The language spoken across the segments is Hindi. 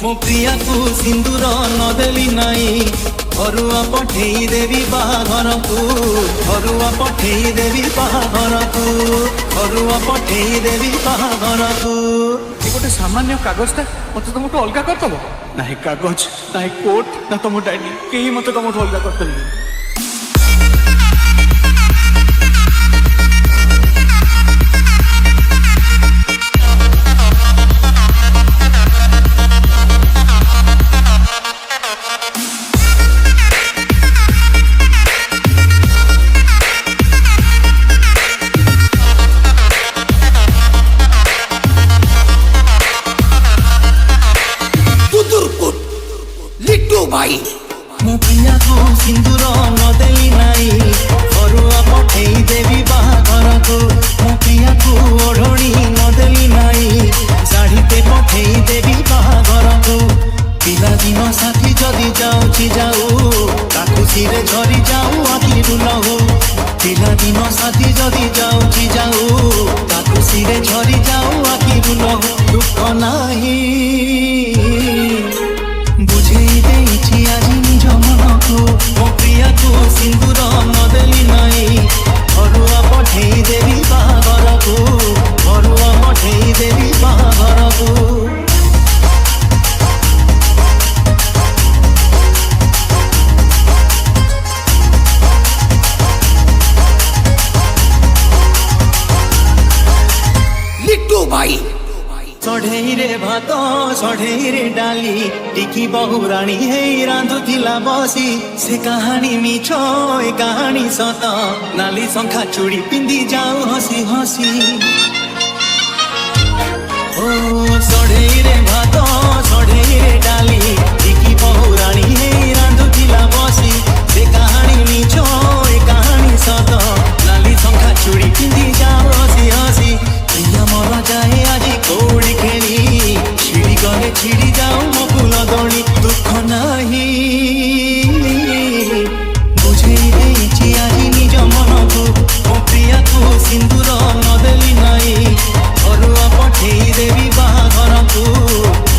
मो प्रिया को सिंदूर नदेली नाई घरुआ पठेई देवी बाहाघर को घरुआ पठेई देवी बाहाघर को घरुआ पठेई देवी बाहाघर को गोटे सामान्य कागजटा मत तुम अलग करदेव ना कागज ना कोर्ट ना तुम डायरी कहीं मत तुम अलग करदेवी। मो प्रिया को सिंदूर नदेली नाई घरुआ पठेई देवी बाहाघर को मो प्रिया को ओढ़णी नदेली नाई शाढ़ीते पठेई देवी बाहाघर को पिला दिन साथी जदि जाऊँ जाऊ खुशीरे झरी जाऊ आखि रुलहु पिला दिन साथी जदि जाऊँ जाऊ खुशीरे झरी जाऊ आखि रुलहु दुख नाही बुझेई देइछि आजि निज मनको मो प्रिया को सिंदूर नदेली नाई घरुआ पठेई देवी बाहाघर को घरुआ पठेई देवी बाहाघर को। सढ़ेई रे भात सढ़ेई रे डाली टिकी बहुराणी हे रांधुथिला बसी से कहानी मिछ ए कहानी सत नाली शंखा चूड़ी पिंदी जाऊ हसी हसी ओ सढ़ेई रे भात सढ़ेई रे डाली टिकी बहुराणी हे रांधुथिला बसी से कहानी मिछ ए कहानी सत नाली शंखा चूड़ी पिंदी जाऊ हसी हसी प्रिया मर जाए आजी कौड़ी खेली छिड़ी गले छिड़ी जाऊ मो फूल दणी दुख नाही बुझेई देइछि आजी निज मनको मो प्रिया को सिंदूर नदेली नाई घरुआ पठेई देवी बाहाघर को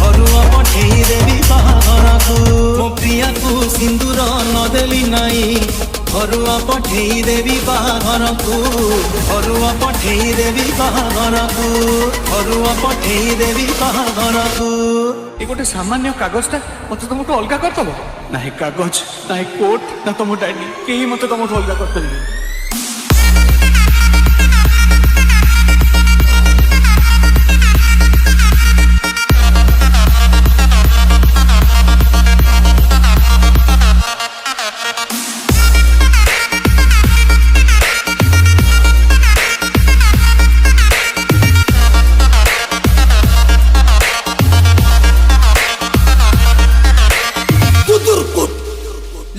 घरुआ पठेई देवी बाहाघर को मो प्रिया को सिंदूर नदेली नाई घरुआ पठेई देवी बाहाघर को घरुआ पठेई देवी बाहाघर को घरुआ पठेई देवी बाहाघर को। गोटे सामान्य कागजटा मत तुम अलग करदेव ना कागज ना कोर्ट ना तुम डायरी कहीं मत तुम अलग करदेवी।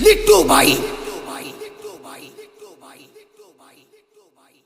लिट्टू भाई।